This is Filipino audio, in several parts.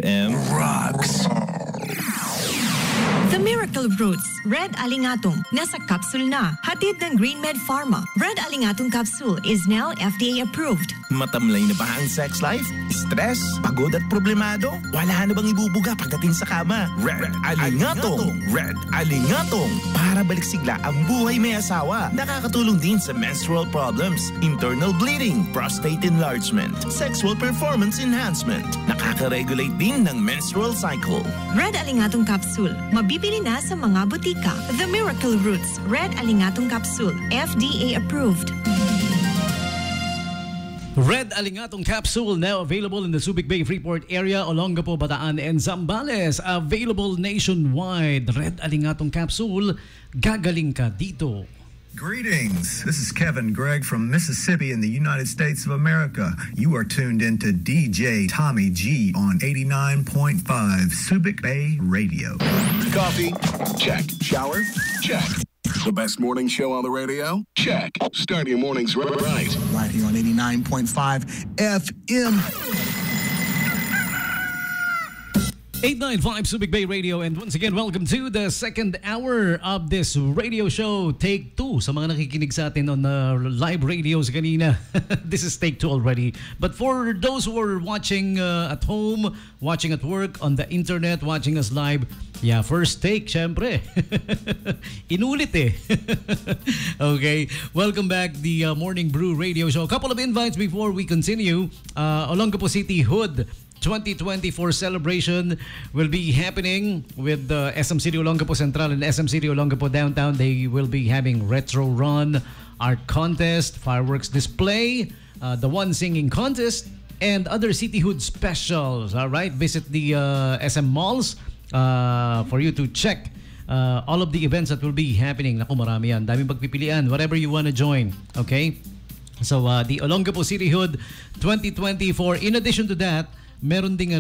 FM rocks. The Miracle Roots Red Alingatong nasa capsule na. Hatid ng GreenMed Pharma. Red Alingatong capsule is now FDA approved. Matamlay na ba ang sex life? Stress? Pagod at problemado? Wala na bang ibubuga pagdating sa kama? Red Alingatong! Red Alingatong! Para balik sigla ang buhay may asawa. Nakakatulong din sa menstrual problems, internal bleeding, prostate enlargement, sexual performance enhancement. Nakaka-regulate din ng menstrual cycle. Red Alingatong capsule. Mabibili na sa mga butika. The Miracle Roots Red Alingatong capsule. FDA approved. Red Alingatong capsule now available in the Subic Bay Freeport area, Olongapo, Bataan, and Zambales. Available nationwide. Red Alingatong capsule. Gagaling ka dito. Greetings. This is Kevin Gregg from Mississippi in the United States of America. You are tuned into DJ Tommy G on 89.5 Subic Bay Radio. Coffee? Check. Shower? Check. The best morning show on the radio? Check. Start your mornings right. Right here on 89.5 FM. 895 Subic Bay Radio, and once again, welcome to the second hour of this radio show, Take 2. Sa mga nakikinig sa atin on live radios kanina, this is Take 2 already. But for those who are watching at home, watching at work, on the internet, watching us live, yeah, first take, syempre. Inulit eh. Okay, welcome back, the Morning Brew Radio Show. A couple of invites before we continue. Olongapo City Hood 2024 celebration will be happening with SM City Olongapo Central and SM City Olongapo Downtown. They will be having retro run, art contest, fireworks display, the one singing contest, and other City Hood specials. All right, visit the SM malls for you to check all of the events that will be happening. Naku, marami yan. Daming pagpipilian. Whatever you want to join. Okay? So, the Olongapo City Hood 2024. In addition to that, meron ding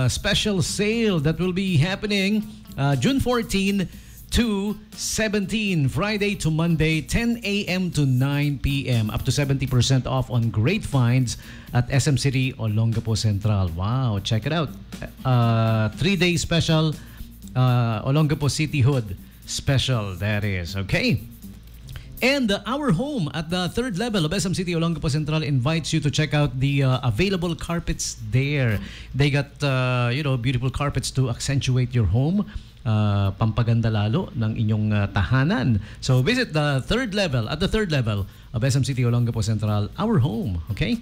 special sale that will be happening June 14 to 17, Friday to Monday, 10 a.m. to 9 p.m. Up to 70% off on great finds at SM City Olongapo Central. Wow, check it out. 3-day special, Olongapo City Hood special, that is. Okay. And our home at the third level of SM City Olongapo Central invites you to check out the available carpets there. They got, beautiful carpets to accentuate your home. Pampaganda lalo ng inyong tahanan. So visit the third level, at the third level of SM City Olongapo Central, our home. Okay?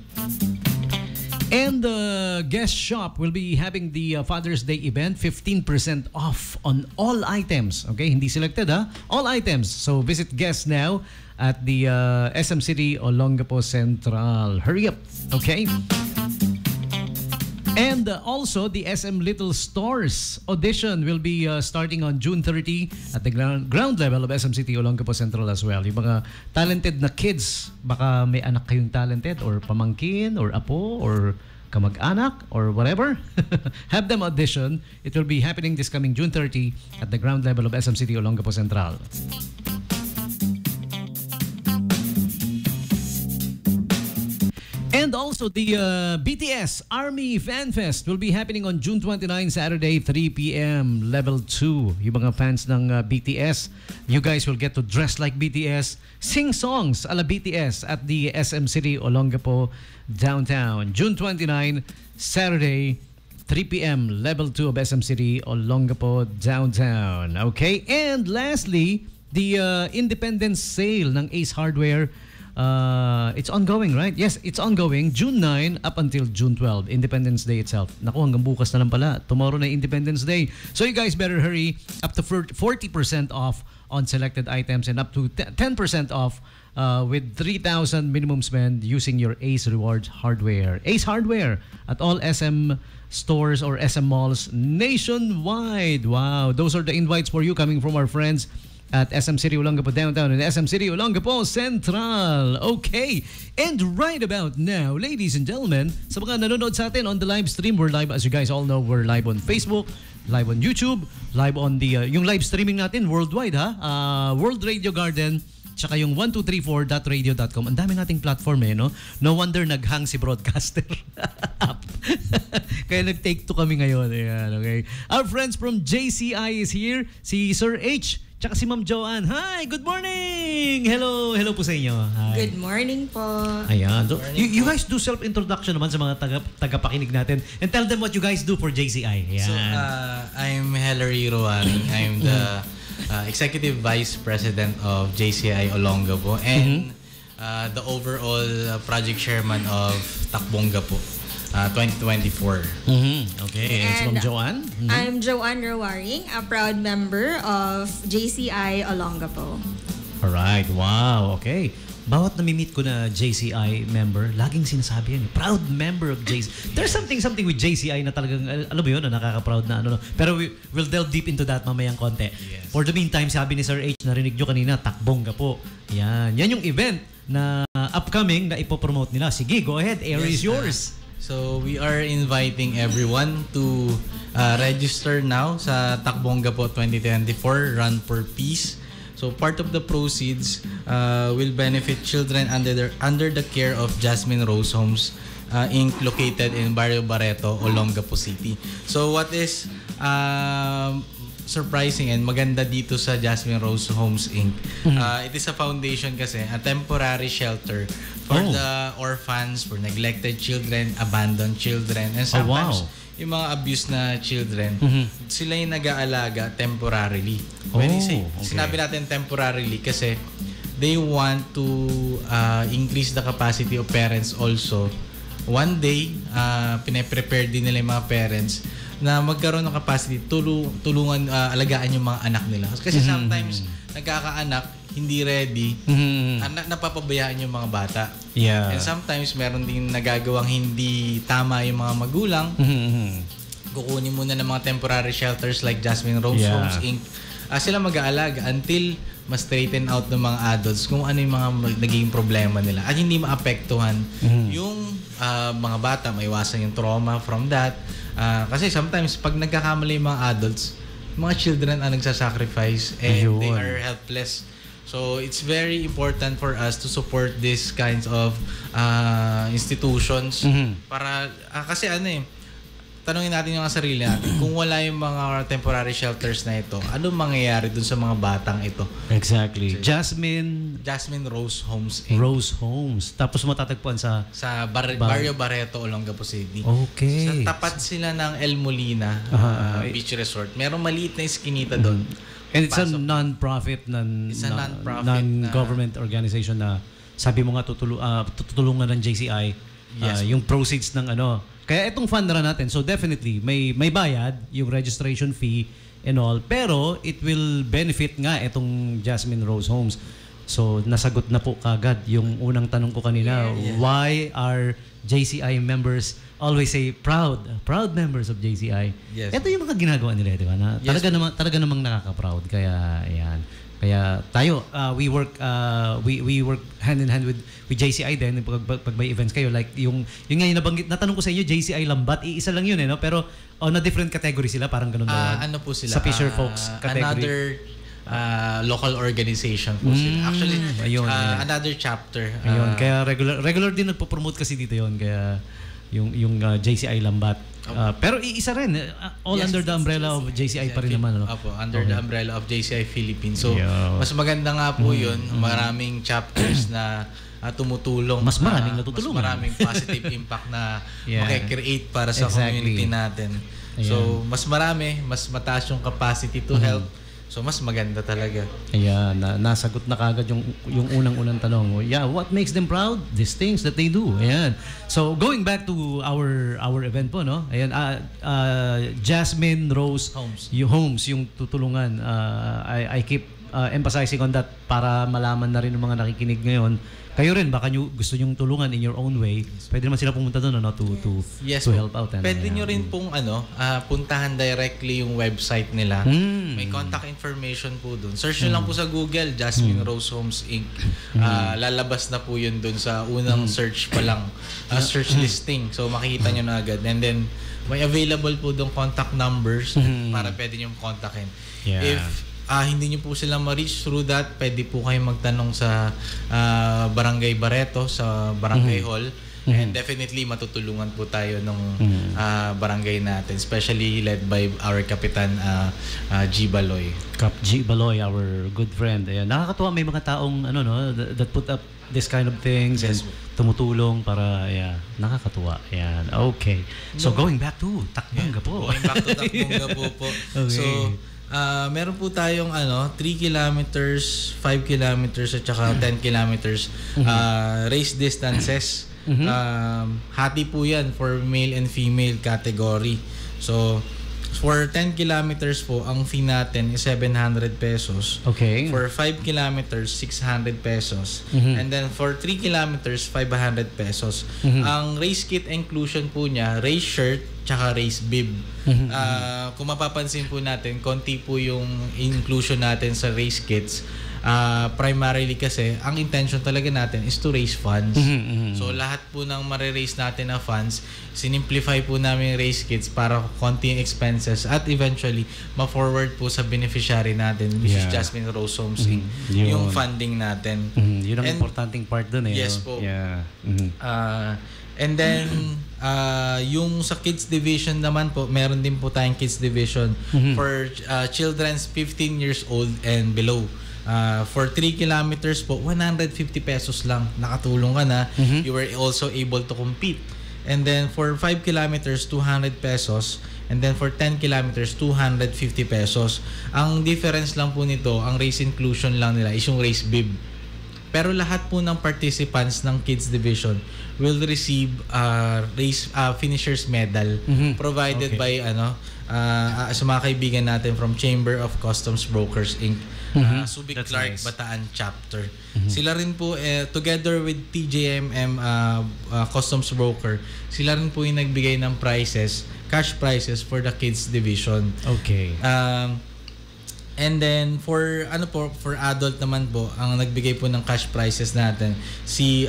And the guest shop will be having the Father's Day event, 15% off on all items. Okay, hindi selected all items. So visit guest now at the SM City Olongapo Central. Hurry up, okay? And also, the SM Little Stores audition will be starting on June 30 at the ground level of SM City Olongapo Central as well. Yung mga talented na kids, baka may anak kayong talented or pamangkin or apo or kamag-anak or whatever, have them audition. It will be happening this coming June 30 at the ground level of SM City Olongapo Central. And also the BTS Army Fan Fest will be happening on June 29, Saturday, 3 p.m. Level 2. Yung mga fans ng BTS, you guys will get to dress like BTS, sing songs ala BTS at the SM City Olongapo Downtown. June 29, Saturday, 3 p.m. Level 2 of SM City Olongapo Downtown. Okay? And lastly, the Independence Sale ng Ace Hardware. It's ongoing, right? Yes, it's ongoing. June 9 up until June 12, Independence Day itself. Naku, hanggang bukas na lang pala. Tomorrow na Independence Day. So you guys better hurry. Up to 40% off on selected items and up to 10% off with 3,000 minimum spend using your Ace Rewards hardware. Ace Hardware at all SM stores or SM malls nationwide. Wow, those are the invites for you coming from our friends at SM City Olongapo Downtown and SM City Olongapo Central. Okay. And right about now, ladies and gentlemen, sa mga nanonood sa atin on the live stream, we're live, as you guys all know, we're live on Facebook, live on YouTube, live on the, yung live streaming natin worldwide, World Radio Garden tsaka yung 1234.radio.com. Ang dami nating platform no? No wonder naghang si Broadcaster app. Kaya nag-take 2 kami ngayon. Ayan, okay. Our friends from JCI is here. Si Sir H, tsaka si Ma'am Joanne. Hi, good morning! Hello po sa inyo. Hi. Good morning po. Ayan. So, you guys do self-introduction naman sa mga tagapakinig natin and tell them what you guys do for JCI. Ayan. So, I'm Hilary Roaring. I'm the Executive Vice President of JCI Olongapo and the overall project chairman of Takbonga po. 2024. Okay. And so, Ma'am Joanne? I'm Joanne Roaring, a proud member of JCI Olongapo. Alright. Wow. Okay. Bawat nami-meet ko na JCI member, laging sinasabi yan. Proud member of JCI. There's something with JCI na talagang, alam mo yun, na nakaka-proud na ano. Pero we'll delve deep into that mamayang konti. Yes. For the meantime, sabi ni Sir H, narinig nyo kanina, Takbonga po. Yan yung event na upcoming na ipopromote nila. Sige, go ahead. Air is yours. So we are inviting everyone to register now sa Takbonga po 2024 Run for Peace. So part of the proceeds will benefit children under the care of Jasmine Rose Homes Inc. located in Barrio Barreto, Olongapo City. So what is surprising and maganda dito sa Jasmine Rose Homes Inc. It is a foundation kasi, a temporary shelter for the orphans, for neglected children, abandoned children, and sometimes yung mga abused na children, sila yung nag-aalaga temporarily. When you say, sinabi natin temporarily kasi they want to increase the capacity of parents also. One day, pinaprepare din nila yung mga parents na magkaroon ng capacity, tulungan, alagaan yung mga anak nila. Kasi sometimes, nagkakaanak, hindi ready, napapabayaan yung mga bata. Yeah. And sometimes, meron din nagagawang hindi tama yung mga magulang. Kukunin muna ng mga temporary shelters like Jasmine Rose Homes Inc. Sila mag-aalaga until ma-straighten out ng mga adults kung ano yung mga naging problema nila. At hindi maapektuhan yung mga bata, maiwasan yung trauma from that. Kasi sometimes, pag nagkakamali yung mga adults, mga children ang nagsasacrifice and they are helpless. So, it's very important for us to support these kinds of institutions para, kasi tanungin natin yung sarili natin, kung wala yung mga temporary shelters na ito, ano mangyayari dun sa mga batang ito? Exactly. So, Jasmine Rose Homes Inc. Rose Homes. Tapos matatagpuan sa Barrio Barreto, Olongapo City. Okay. Sa tapat sila ng El Molina Beach Resort. Merong maliit na iskinita doon. And it's a non-profit, non-government organization na sabi mo nga tutulungan ng JCI yung proceeds ng Kaya itong fund run natin, so definitely may bayad yung registration fee and all, pero it will benefit nga itong Jasmine Rose Homes. So nasagot na po kagad yung unang tanong ko kanina, why are JCI members always say proud members of JCI? Yes. Ito yung mga ginagawa nila, di ba? Na talaga namang nakaka-proud. Kaya ayan. Kaya tayo we work hand in hand with JCI din pag may events kayo, like yung ngayon nabanggit, natanong ko sa inyo, JCI Lambat, iisa lang yun no? Pero on a different category sila, parang ganun ba? Ano po sila? Sa Fisher Folks category. Another local organization po sila. Actually, another chapter. Ayun, kaya regular din nagpo-promote kasi dito yon, kaya yung JCI Lambat. Pero isa rin, under the umbrella of JCI pa rin naman. Opo, under the umbrella of JCI Philippines. So, mas maganda nga po yun. Maraming chapters na tumutulong. Mas maraming natutulungan. Mas maraming positive impact na makikreate para sa community natin. So, mas mataas yung capacity to help. So, mas maganda talaga. Ayan, nasagot na kagad yung unang-unang tanong. Yeah, what makes them proud? These things that they do. Ayan. So, going back to our event po, no? Ayan, Jasmine Rose Homes. Yung tutulungan. I keep emphasizing on that para malaman na rin ng mga nakikinig ngayon. Kayo rin, baka gusto nyong tulungan in your own way. Pwede naman sila pumunta doon to help out. Pwede nyo rin pong puntahan directly yung website nila. May contact information po doon. Search nyo lang po sa Google, Jasmine Rose Homes Inc. Lalabas na po yun doon sa unang search pa lang. Search listing. So makikita nyo na agad. And then, may available po doon contact numbers para pwede nyo kontakin. Yeah. If hindi nyo po sila ma-reach through that, pwede po kayong magtanong sa Barangay Barreto, sa Barangay Hall. And definitely matutulungan po tayo ng barangay natin, especially led by our Kapitan G. Baloy. Cap G. Baloy, our good friend. Ayan. Nakakatuwa, may mga taong that put up this kind of things and tumutulong para nakakatuwa. Ayan. Okay. So going back to Takbanga po. Going back to Takbanga po. Okay. So meron po tayong 3 kilometers, 5 kilometers at saka 10 kilometers race distances. Hati po yan for male and female category. So for 10 kilometers po, ang fee natin is 700 pesos. Okay. For 5 kilometers, 600 pesos. And then for 3 kilometers, 500 pesos. Ang race kit inclusion po niya, race shirt, tsaka race bib. Kung mapapansin po natin, konti po yung inclusion natin sa race kits. Primarily kasi ang intention talaga natin is to raise funds. So lahat po ng mare-raise natin na funds, sinimplify po namin yung race kits para konti yung expenses at eventually ma-forward po sa beneficiary natin, which is Jasmine Rose Homes Inc. Yung funding natin. Yun ang importanteng part dun eh. Yes po. Yeah. And then yung sa kids division naman po, meron din po tayong kids division for children's 15 years old and below. For 3 kilometers po, 150 pesos lang. Nakatulong ka na. You were also able to compete. And then for 5 kilometers, 200 pesos. And then for 10 kilometers, 250 pesos. Ang difference lang po nito, ang race inclusion lang nila is yung race bib. Pero lahat po ng participants ng kids division will receive race finishers medal provided by sa mga kaibigan natin from Chamber of Customs Brokers Inc. Subic Clark nice. Bataan Chapter. Sila rin po together with TJMM Customs Broker, sila rin po yung nagbigay ng prizes, cash prizes for the kids division. Okay. And then for adult naman po, ang nagbigay po ng cash prizes natin si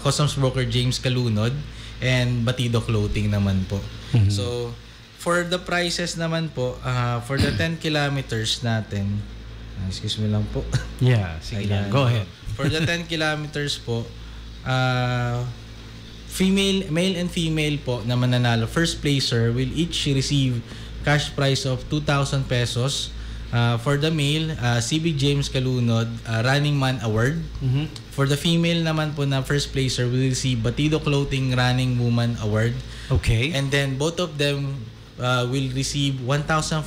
Customs Broker James Kalunod and Batido Clothing naman po. So for the prices naman po, for the 10 kilometers natin, excuse me lang po. Yeah, sige lang. Go ahead. For the 10 kilometers po, male and female po na mananalo, first placer will each receive cash prize of 2,000 pesos. For the male, CB James Kalunod Running Man Award. For the female naman po na first placer will receive Batido Clothing Running Woman Award. Okay. And then both of them will receive 1,500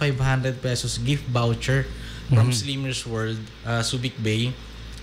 pesos gift voucher from Slimmers World, Subic Bay.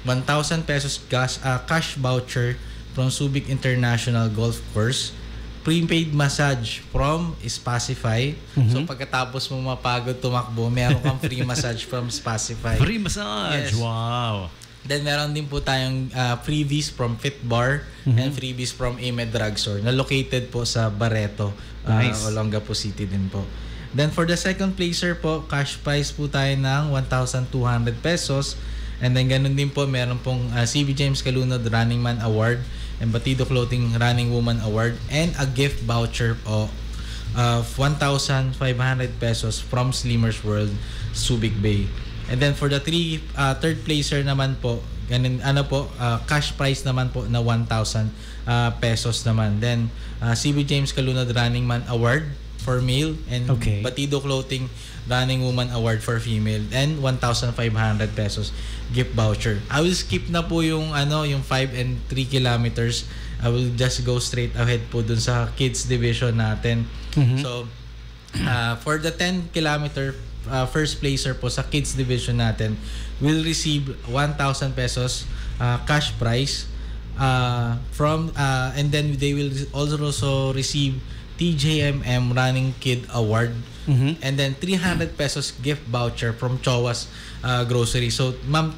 1,000 pesos cash voucher from Subic International Golf Course. Prepaid massage from Spacify. So pagkatapos mo mapagod tumakbo, meron kang free massage from Spacify. Free massage? Yes. Wow. Then meron din po tayong freebies from Fit Bar and freebies from Amed Drugstore na located po sa Barreto, nice. Olongapo City din po. Then for the second placer po, cash prize po tayo ng 1,200 pesos. And then ganun din po, meron pong CB James Kalunod Running Man Award and Batido Clothing Running Woman Award and a gift voucher of 1,500 pesos from Slimmers World, Subic Bay. And then for the third placer naman po, ganun, cash prize naman po na 1,000 pesos naman. Then CB James Kalunod Running Man Award for male and Batido Clothing Running Woman Award for female and 1,500 pesos gift voucher. I will skip na po yung 5 and 3 kilometers. I will just go straight ahead po dun sa kids division natin. So for the 10 kilometer first placer po sa kids division natin will receive 1,000 pesos cash prize from and then they will also receive TJMM Running Kid Award and then 300 pesos gift voucher from Chowas Grocery. So ma'am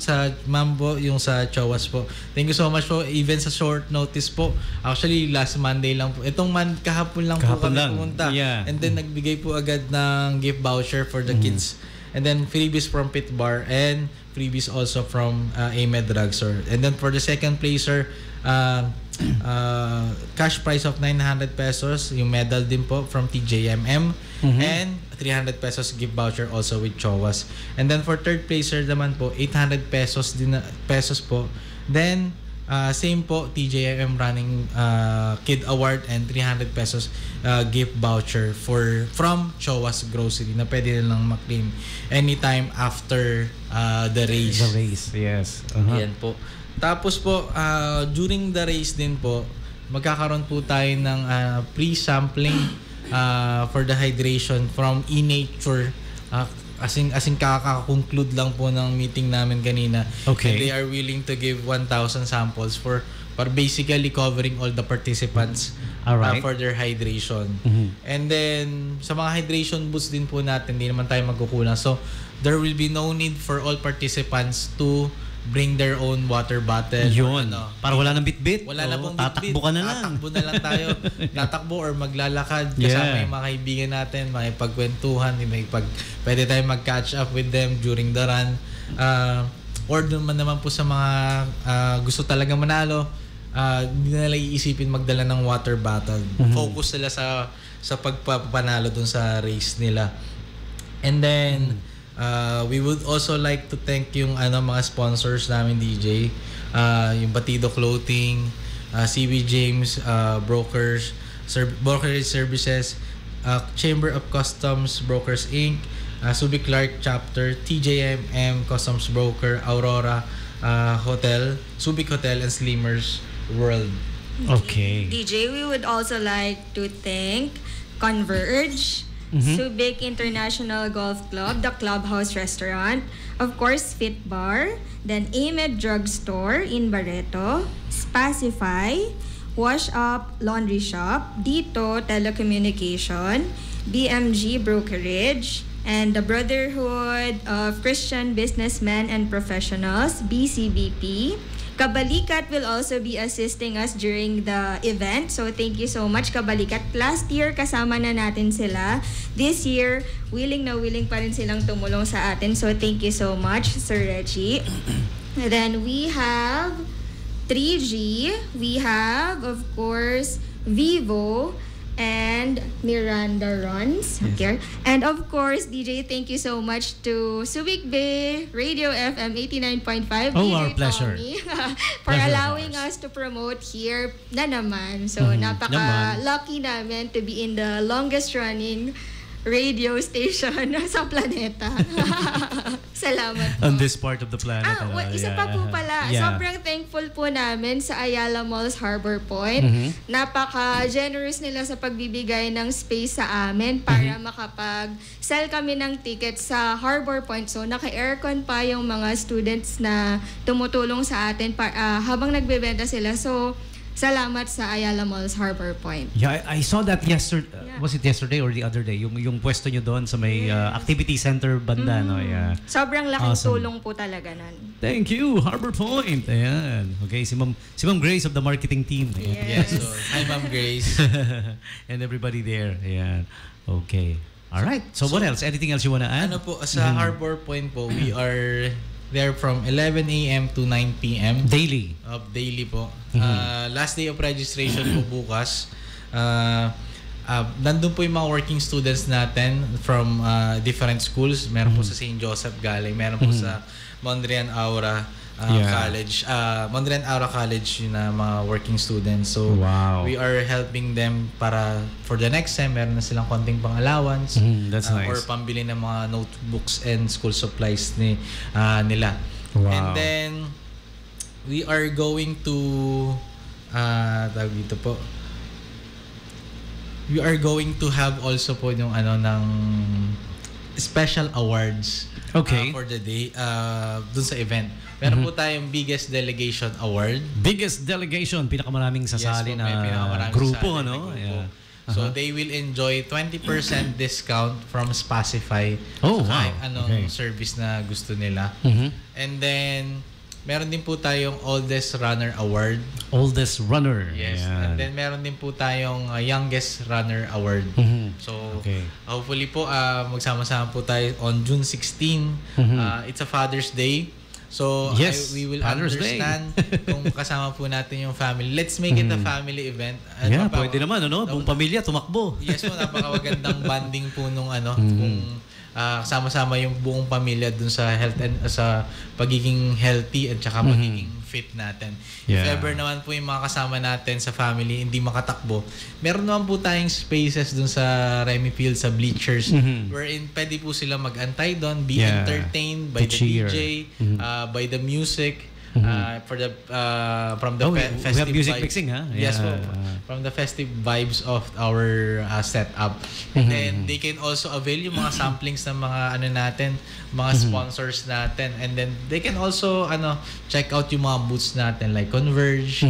po yung sa Chowas po, thank you so much po, even sa short notice po. Actually last Monday lang po, itong kahapon lang po kami pumunta, and then nagbigay po agad ng gift voucher for the kids, and then freebies from Pit Bar and freebies also from Amed Drugstore. And then for the second placer, cash prize of 900 pesos, yung medal din po from TJMM, and 300 pesos gift voucher also with CHOAS. And then for third placer naman po, 800 pesos po. Then same po, TJMM running Kid Award and 300 pesos gift voucher from CHOAS Grocery na pwede nilang ma-claim anytime after the race. The race, yes. Yan po. Tapos po, during the race din po, magkakaroon po tayo ng pre-sampling for the hydration from eNature. Asing kaka-conclude lang po ng meeting namin kanina. Okay. And they are willing to give 1,000 samples for basically covering all the participants for their hydration. And then, sa mga hydration booths din po natin, hindi naman tayo magkukulang. So, there will be no need for all participants to bring their own water bottle. Yun. Para wala nang bitbit. Wala na pong bitbit. Tatakbo ka na lang. Tatakbo na lang tayo. Tatakbo or maglalakad kasama yung mga kaibigan natin, makipagkwentuhan, pwede tayo mag-catch up with them during the run. Or naman po sa mga gusto talaga manalo, hindi na nila iisipin magdala ng water bottle. Focus sila sa pagpapanalo dun sa race nila. And then, we would also like to thank yung mga sponsors namin, DJ. Yung Batido Clothing, CB James Brokers, Brokerage Services, Chamber of Customs Brokers Inc., Subic Clark Chapter, TJMM Customs Broker, Aurora Hotel, Subic Hotel, and Slimmers World. Okay. DJ, we would also like to thank Converge, Subic International Golf Club, the Clubhouse Restaurant, of course Fit Bar, then Amed Drugstore in Barreto, Spacify, Wash Up Laundry Shop, Dito Telecommunication, BMG Brokerage, and the Brotherhood of Christian Businessmen and Professionals, BCBP. Kabalikat will also be assisting us during the event. So thank you so much, Kabalikat. Last year, kasama na natin sila. This year, willing na willing pa rin silang tumulong sa atin. So thank you so much, Sir Reggie. And then we have 3G. We have, of course, Vivo and Miranda Runs. Okay. And of course, DJ, thank you so much to Subic Bay Radio FM 89.5. Oh, our pleasure. For allowing us to promote here na naman. So, napaka-lucky namin to be in the longest running radio station sa planeta. Salamat po. On this part of the planet. Isa pa po pala. Yeah. Sobrang thankful po namin sa Ayala Malls Harbor Point. Napaka-generous nila sa pagbibigay ng space sa amin para makapag-sell kami ng tickets sa Harbor Point. So, naka-aircon pa yung mga students na tumutulong sa atin habang nagbebenta sila. So, salamat sa Ayala Malls Harbor Point. Yeah, I saw that yesterday. Was it yesterday or the other day? Yung pwesto nyo doon sa may activity center banda, no? Yeah. Sobrang laking tulong po talaga nun. Thank you, Harbor Point. Ayan. Okay, si Ma'am Grace of the marketing team. Yes. So, hi, Ma'am Grace. And everybody there. Ayan. Okay. All right. So what else? Anything else you wanna add? Sa Harbor Point po, we are there from 11 a.m. to 9 p.m. Daily? Daily po. Last day of registration po bukas. Nandun po yung mga working students natin from different schools. Meron po sa St. Joseph galing. Meron po sa Mondrian Aura College. Mondrian Aura College yung mga working students. So, we are helping them para for the next time, meron na silang konting pang-allowance. That's nice. Or pambili ng mga notebooks and school supplies nila. Wow. And then, we are going to tawag dito po, we are going to have also po yung ng special awards for the day dun sa event. Meron po tayong biggest delegation award. Biggest delegation, pinakamaraming sasali na grupo, ano? Yeah. So they will enjoy 20% discount from Spacify. Oh, wow. Kahit anong service na gusto nila. And then meron din po tayong Oldest Runner Award. Oldest Runner. Yes. Yeah. And then meron din po tayong Youngest Runner Award. So, hopefully po, magsama-sama po tayo on June 16. It's a Father's Day. So, Yes, we will Father's Day. understand kung kasama po natin yung family. Let's make it a family event. Yeah, pwede naman, ano? Buong pamilya, tumakbo. Yes po, napakagandang banding po nung kung sama-sama yung buong pamilya dun sa health and sa pagiging healthy at saka pagiging fit natin. Yeah. If ever naman po yung mga kasama natin sa family hindi makatakbo, meron naman po tayong spaces dun sa Remy Field, sa bleachers, wherein pwede po sila mag-antay doon, be entertained by the cheer. DJ, by the music, for the from the festive we have music vibes. mixing, ha? Yes po, from the festive vibes of our setup. And then they can also avail yung mga samplings ng mga natin, mga sponsors natin, and then they can also check out yung mga booths natin like Converge,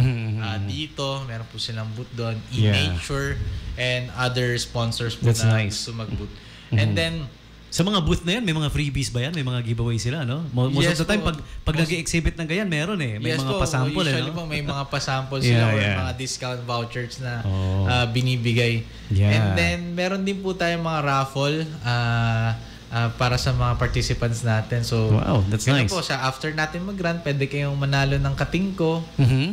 dito meron po silang booth doon, E-Nature, and other sponsors po That's na nice. gusto mag-booth. And then Sa mga booth na yan, may mga freebies ba yan? May mga giveaway sila, no? Most Yes of the time, po. pag nag-exhibit ng ganyan, meron eh. May yes mga po, pasample eh, usually no? po may mga pasample sila or mga discount vouchers na binibigay. Yeah. And then, meron din po tayong mga raffle para sa mga participants natin. So, wow, that's ganun nice. po, sa after natin mag-run, pwede kayong manalo ng katingko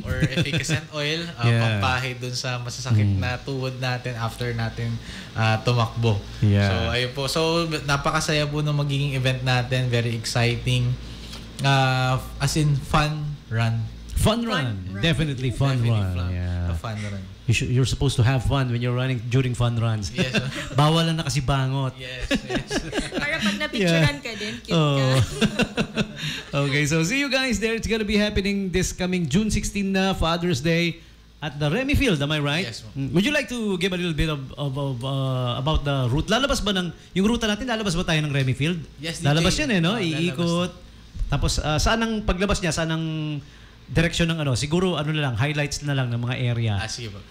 or efficacent oil, pampahid dun sa masasakit na tuhod natin after natin tumakbo. Yeah. So, ayun po. So, napakasaya po ng magiging event natin. Very exciting. As in, fun run. Fun run. Definitely fun run. Yeah. A fun run. You're supposed to have fun when you're running during fun runs. Yes. Bawal lang nakasibangot. Yes. Para pag napicturean ka din, cute ka. Okay, so see you guys there. It's gonna be happening this coming June 16 na, Father's Day, at the Remy Field. Am I right? Yes. Would you like to give a little bit of about the route? Lalabas ba yung ruta natin? Lalabas ba tayo ng Remy Field? Yes, Lalabas yan no? lalabas. Iikot. Tapos saan ang paglabas niya? Saan ang direksyon ng siguro na lang, highlights na lang ng mga area. Sige po.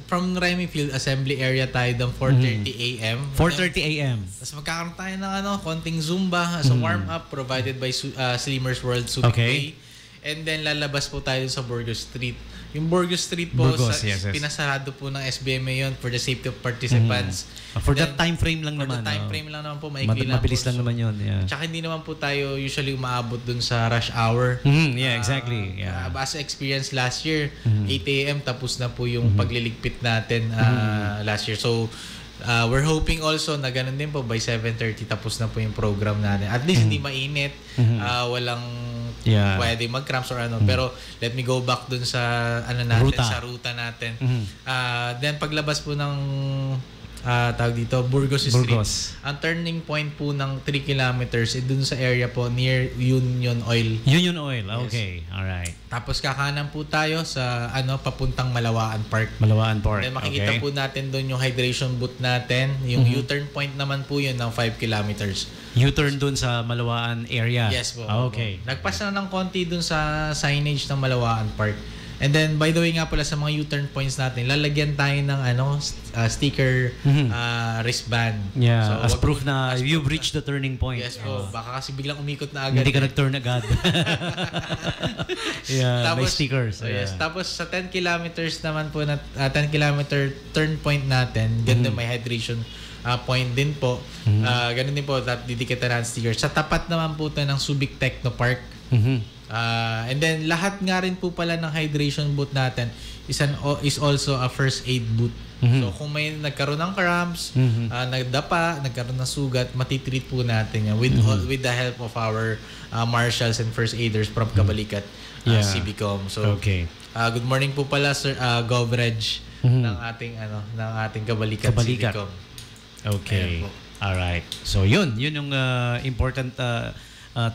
From Remy Field Assembly Area tayo ng 4:30 a.m. 4:30 a.m. Tapos magkakaroon tayo ng konting Zumba as a warm-up provided by Slimmers World Subic Bay. And then lalabas po tayo sa Burgos Street. Yung Burgos Street po, yes. pinasarado po ng SBMA yun for the safety of participants. For that time frame lang naman. For the time frame lang naman po, maikli lang mabilis po. lang naman yun. Yeah. Tsaka hindi naman po tayo usually umaabot dun sa rush hour. Yeah, exactly. Yeah. As experience last year, 8 a.m. tapos na po yung pagliligpit natin last year. So, we're hoping also na ganun din po by 7:30 tapos na po yung program natin. At least hindi mainit, walang pwede mag-cramps or Pero let me go back dun sa natin, sa ruta natin. Then paglabas po ng tawag dito, Burgos Street. Ang turning point po ng 3 kilometers dun sa area po near Union Oil. Union Oil, okay. Yes. Alright. Tapos kakanan po tayo sa papuntang Malawaan Park. Malawaan Park. Then makikita po natin dun yung hydration booth natin. Yung U-turn point naman po yun ng 5 kilometers. U-turn dun sa Malawaan area? Yes po. Okay. Nagpas na ng konti dun sa signage ng Malawaan Park. And then, by the way nga pala sa mga U-turn points natin, lalagyan tayo ng sticker wristband. Yeah, so, as proof na you've reached the turning point. Yes po. Baka kasi biglang umikot na agad. Hindi ka nag-turn agad. Yeah, tapos, may stickers. Yes. Tapos sa 10 kilometers naman po, 10 kilometer turn point natin, ganda may hydration point din po. Ganun din po, didikita na stickers. Sa tapat naman po ito ng Subic Techno Park. And then lahat nga rin po pala ng hydration booth natin is also a first aid booth. So kung may nagkaroon ng cramps, nagdapa, nagkaroon ng sugat, matitreat po natin yan with the help of our marshals and first aiders from Kabalikat Civicom. So good morning po pala Sir Govreg ng ating Kabalikat Civicom. Okay. All right. So yun yung important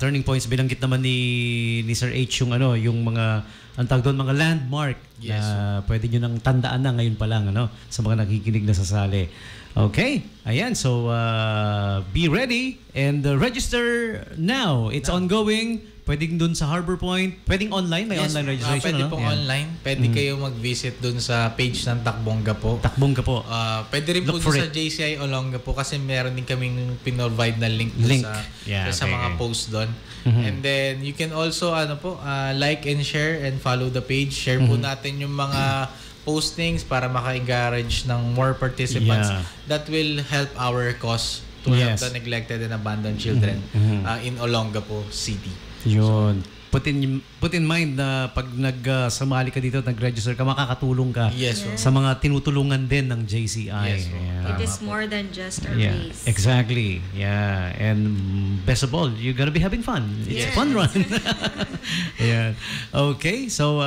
turning points. Binanggit naman ni Sir H yung mga ang tawag doon, mga landmark na pwede nyo nang tandaan na ngayon pa lang sa mga nakikinig na sasali. Okay. Ayan. So be ready and register now. It's ongoing. Pwedeng dun sa Harbor Point. Pwedeng online. May online registration. Pwede pong online. Pwede kayo mag-visit dun sa page ng Takbongga po. Takbongga po. Pwede rin po dun sa JCI Olonga po kasi meron din kaming pinrovide na link sa mga posts dun. And then you can also like and share and follow the page. Share po natin yung mga postings para maka-encourage ng more participants that will help our cause to help the neglected and abandoned children in Olongapo City. Yun. Put in mind na pag nagsumali ka dito at nag-register ka, makakatulong ka sa mga tinutulungan din ng JCI. Yes, It is more than just a race. Exactly. Yeah. And best of all, you're gonna be having fun. It's a fun run. Yeah. Okay. So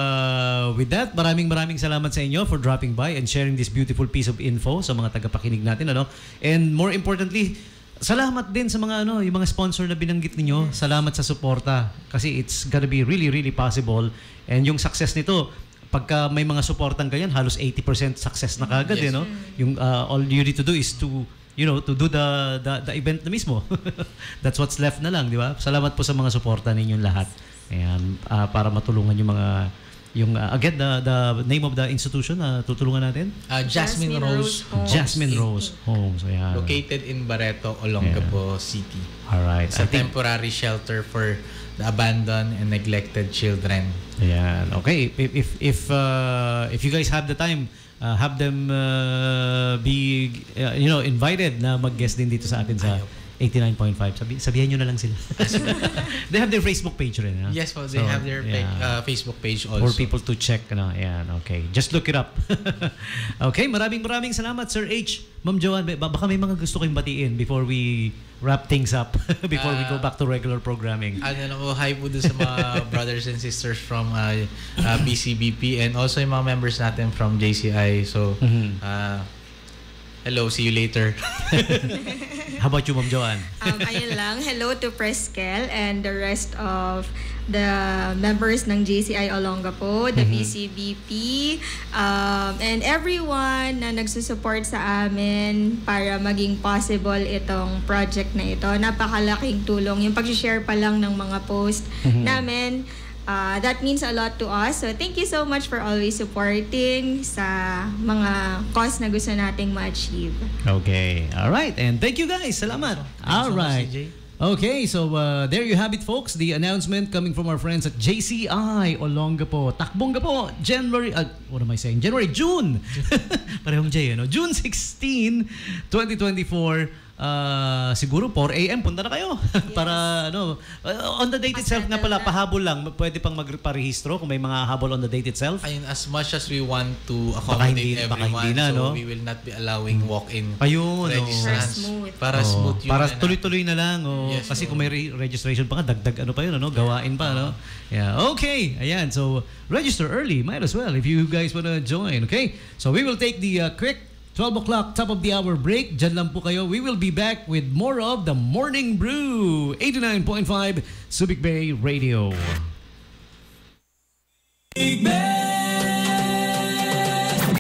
with that, maraming salamat sa inyo for dropping by and sharing this beautiful piece of info sa mga tagapakinig natin, ano? And more importantly, salamat din sa mga yung mga sponsor na binanggit ninyo. Salamat sa suporta kasi it's gonna be really possible, and yung success nito pagka may mga suportang ganyan, halos 80% success na kagad, no? Yung all you need to do is to do the event na mismo. That's what's left na lang, di ba? Salamat po sa mga suporta ninyong lahat. Ayan, para matulungan yung again, the name of the institution na tutulungan natin? Jasmine Rose Homes. Jasmine Rose Homes. Ayan. Located in Barreto, Olongapo City. Alright. It's a temporary shelter for the abandoned and neglected children. Ayan. Okay. If you guys have the time, have them be invited na mag-guest din dito sa atin sa 89.5. Sabihan nyo na lang sila. They have their Facebook page rin. Yes, well, they have their Facebook page also. For people to check. Ayan, okay. Just look it up. Okay, maraming salamat, Sir H. Ma'am Joanne, baka may mga gusto kayong batiin before we wrap things up, before we go back to regular programming. Hi po doon sa mga brothers and sisters from BCBP and also yung mga members natin from JCI. So, hello, see you later. How about you, Ma'am Joanne? Ayun lang. Hello to Preskel and the rest of the members ng JCI Olongapo, the PCBP, and everyone na nagsusupport sa amin para maging possible itong project na ito. Napakalaking tulong. Yung pag-share pa lang ng mga post namin, that means a lot to us. So thank you so much for always supporting sa mga cause na gusto nating ma-achieve. Okay. All right. And thank you guys. Salamat. All right. Okay, so there you have it, folks. The announcement coming from our friends at JCI Olongapo. Takbong po. June. Parehong J, June 16, 2024. Siguro 4 a.m. punta na kayo. Para on the date itself nga pala, pahabol lang. Pwede pang magparehistro kung may mga habol on the date itself. Ayun, as much as we want to accommodate everyone, so we will not be allowing walk-in registrants. Para smooth yun. Para tuloy-tuloy na lang. Kasi kung may registration pa ka, dagdag pa yun, gawain pa. Yeah. Okay. Ayan. So, register early. Might as well if you guys wanna join. Okay? So, we will take the quick 12 o'clock, top of the hour break. Diyan lang po kayo. We will be back with more of the Morning Brew. 89.5 Subic Bay Radio. Big Bay!